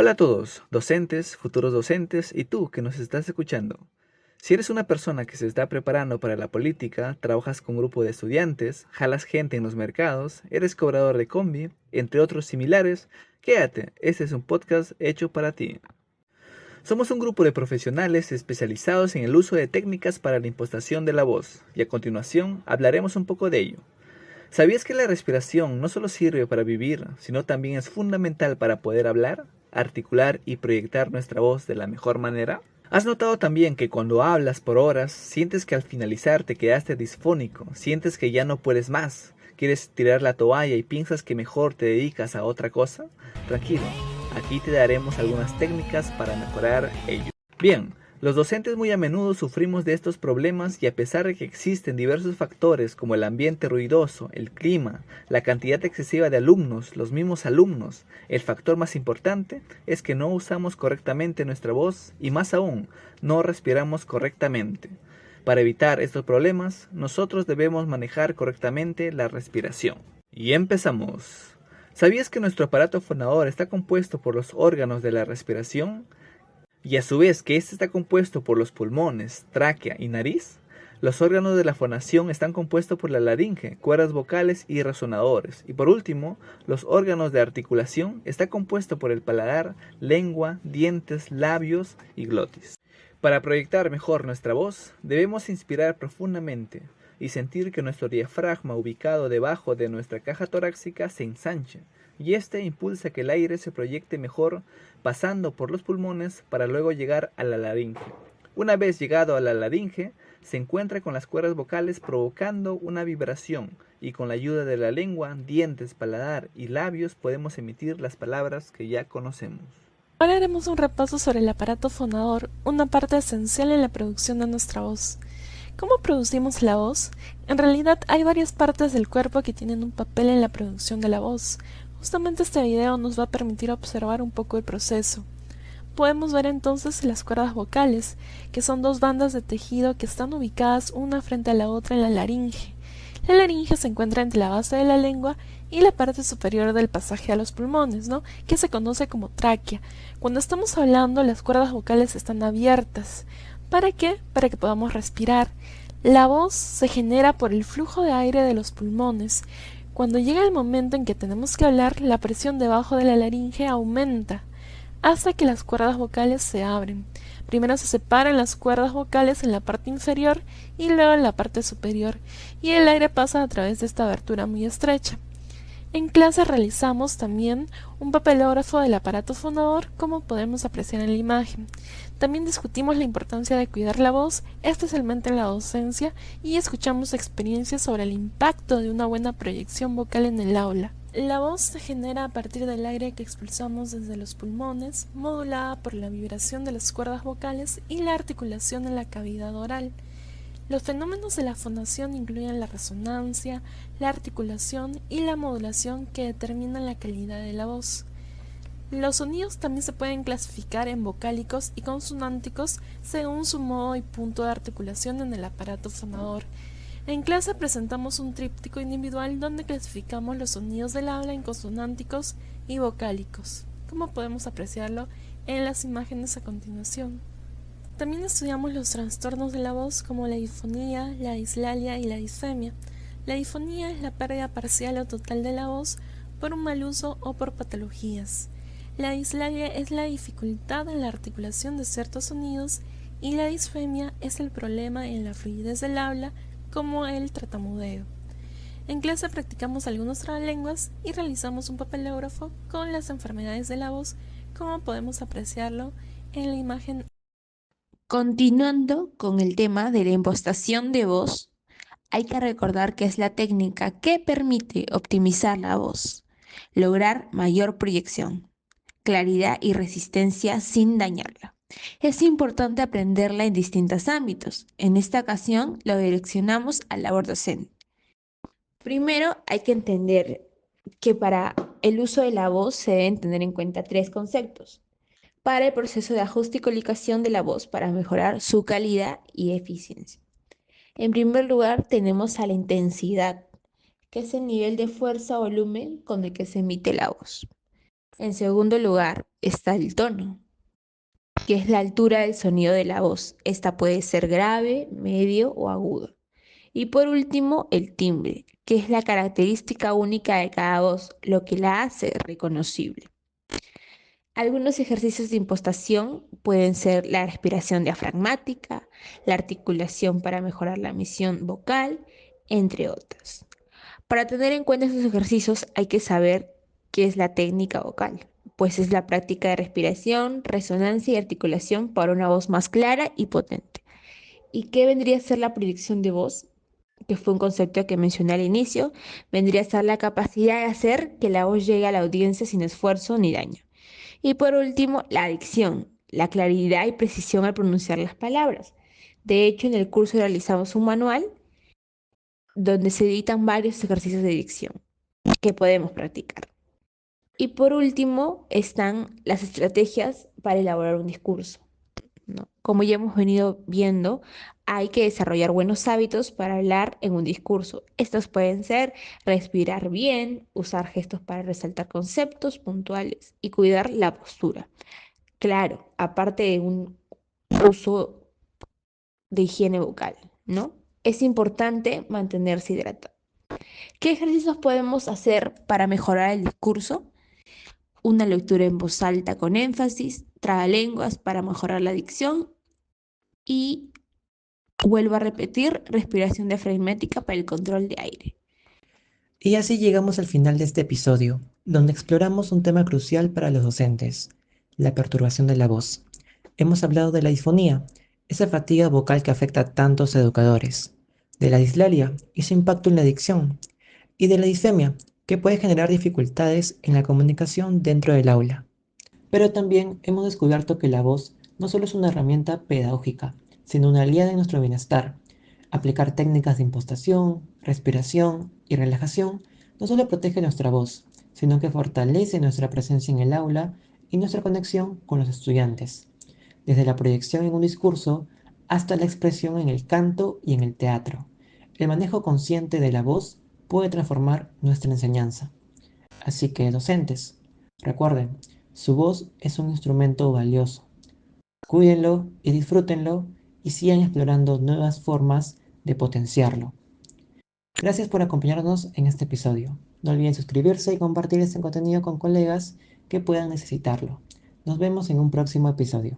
Hola a todos, docentes, futuros docentes y tú que nos estás escuchando. Si eres una persona que se está preparando para la política, trabajas con un grupo de estudiantes, jalas gente en los mercados, eres cobrador de combi, entre otros similares, quédate, este es un podcast hecho para ti. Somos un grupo de profesionales especializados en el uso de técnicas para la impostación de la voz, y a continuación hablaremos un poco de ello. ¿Sabías que la respiración no solo sirve para vivir, sino también es fundamental para poder hablar, articular y proyectar nuestra voz de la mejor manera? ¿Has notado también que cuando hablas por horas, sientes que al finalizar te quedaste disfónico, sientes que ya no puedes más, quieres tirar la toalla y piensas que mejor te dedicas a otra cosa? Tranquilo, aquí te daremos algunas técnicas para mejorar ello. Bien, los docentes muy a menudo sufrimos de estos problemas y a pesar de que existen diversos factores como el ambiente ruidoso, el clima, la cantidad excesiva de alumnos, los mismos alumnos, el factor más importante es que no usamos correctamente nuestra voz y más aún, no respiramos correctamente. Para evitar estos problemas, nosotros debemos manejar correctamente la respiración. Y empezamos. ¿Sabías que nuestro aparato fonador está compuesto por los órganos de la respiración? Y a su vez que éste está compuesto por los pulmones, tráquea y nariz. Los órganos de la fonación están compuestos por la laringe, cuerdas vocales y resonadores. Y por último, los órganos de articulación están compuestos por el paladar, lengua, dientes, labios y glotis. Para proyectar mejor nuestra voz, debemos inspirar profundamente y sentir que nuestro diafragma ubicado debajo de nuestra caja torácica se ensanche, y este impulsa que el aire se proyecte mejor pasando por los pulmones para luego llegar a la laringe. Una vez llegado a la laringe, se encuentra con las cuerdas vocales provocando una vibración y con la ayuda de la lengua, dientes, paladar y labios podemos emitir las palabras que ya conocemos. Ahora haremos un repaso sobre el aparato fonador, una parte esencial en la producción de nuestra voz. ¿Cómo producimos la voz? En realidad hay varias partes del cuerpo que tienen un papel en la producción de la voz. Justamente este video nos va a permitir observar un poco el proceso. Podemos ver entonces las cuerdas vocales, que son dos bandas de tejido que están ubicadas una frente a la otra en la laringe. La laringe se encuentra entre la base de la lengua y la parte superior del pasaje a los pulmones, ¿no? Que se conoce como tráquea. Cuando estamos hablando, las cuerdas vocales están abiertas. ¿Para qué? Para que podamos respirar. La voz se genera por el flujo de aire de los pulmones. Cuando llega el momento en que tenemos que hablar, la presión debajo de la laringe aumenta hasta que las cuerdas vocales se abren. Primero se separan las cuerdas vocales en la parte inferior y luego en la parte superior, y el aire pasa a través de esta abertura muy estrecha. En clase realizamos también un papelógrafo del aparato fonador, como podemos apreciar en la imagen. También discutimos la importancia de cuidar la voz, especialmente en la docencia, y escuchamos experiencias sobre el impacto de una buena proyección vocal en el aula. La voz se genera a partir del aire que expulsamos desde los pulmones, modulada por la vibración de las cuerdas vocales y la articulación en la cavidad oral. Los fenómenos de la fonación incluyen la resonancia, la articulación y la modulación que determinan la calidad de la voz. Los sonidos también se pueden clasificar en vocálicos y consonánticos según su modo y punto de articulación en el aparato fonador. En clase presentamos un tríptico individual donde clasificamos los sonidos del habla en consonánticos y vocálicos, como podemos apreciarlo en las imágenes a continuación. También estudiamos los trastornos de la voz como la disfonía, la dislalia y la disfemia. La disfonía es la pérdida parcial o total de la voz por un mal uso o por patologías. La dislalia es la dificultad en la articulación de ciertos sonidos y la disfemia es el problema en la fluidez del habla como el tartamudeo. En clase practicamos algunos trabalenguas y realizamos un papelógrafo con las enfermedades de la voz, como podemos apreciarlo en la imagen. Continuando con el tema de la impostación de voz, hay que recordar que es la técnica que permite optimizar la voz, lograr mayor proyección, claridad y resistencia sin dañarla. Es importante aprenderla en distintos ámbitos. En esta ocasión lo direccionamos a la labor docente. Primero hay que entender que para el uso de la voz se deben tener en cuenta tres conceptos para el proceso de ajuste y colocación de la voz para mejorar su calidad y eficiencia. En primer lugar, tenemos a la intensidad, que es el nivel de fuerza o volumen con el que se emite la voz. En segundo lugar está el tono, que es la altura del sonido de la voz. Esta puede ser grave, medio o agudo. Y por último, el timbre, que es la característica única de cada voz, lo que la hace reconocible. Algunos ejercicios de impostación pueden ser la respiración diafragmática, la articulación para mejorar la emisión vocal, entre otros. Para tener en cuenta estos ejercicios hay que saber qué es la técnica vocal, pues es la práctica de respiración, resonancia y articulación para una voz más clara y potente. ¿Y qué vendría a ser la proyección de voz? Que fue un concepto que mencioné al inicio, vendría a ser la capacidad de hacer que la voz llegue a la audiencia sin esfuerzo ni daño. Y por último, la dicción, la claridad y precisión al pronunciar las palabras. De hecho, en el curso realizamos un manual donde se editan varios ejercicios de dicción que podemos practicar. Y por último, están las estrategias para elaborar un discurso, ¿no? Como ya hemos venido viendo, hay que desarrollar buenos hábitos para hablar en un discurso. Estos pueden ser respirar bien, usar gestos para resaltar conceptos puntuales y cuidar la postura. Claro, aparte de un uso de higiene bucal, ¿no? Es importante mantenerse hidratado. ¿Qué ejercicios podemos hacer para mejorar el discurso? Una lectura en voz alta con énfasis, trabalenguas para mejorar la dicción y, vuelvo a repetir, respiración diafragmática para el control de aire. Y así llegamos al final de este episodio, donde exploramos un tema crucial para los docentes, la perturbación de la voz. Hemos hablado de la disfonía, esa fatiga vocal que afecta a tantos educadores, de la dislalia y su impacto en la dicción, y de la disfemia, que puede generar dificultades en la comunicación dentro del aula. Pero también hemos descubierto que la voz no solo es una herramienta pedagógica, sino una aliada en nuestro bienestar. Aplicar técnicas de impostación, respiración y relajación no solo protege nuestra voz, sino que fortalece nuestra presencia en el aula y nuestra conexión con los estudiantes, desde la proyección en un discurso hasta la expresión en el canto y en el teatro. El manejo consciente de la voz puede transformar nuestra enseñanza. Así que, docentes, recuerden, su voz es un instrumento valioso. Cuídenlo y disfrútenlo y sigan explorando nuevas formas de potenciarlo. Gracias por acompañarnos en este episodio. No olviden suscribirse y compartir este contenido con colegas que puedan necesitarlo. Nos vemos en un próximo episodio.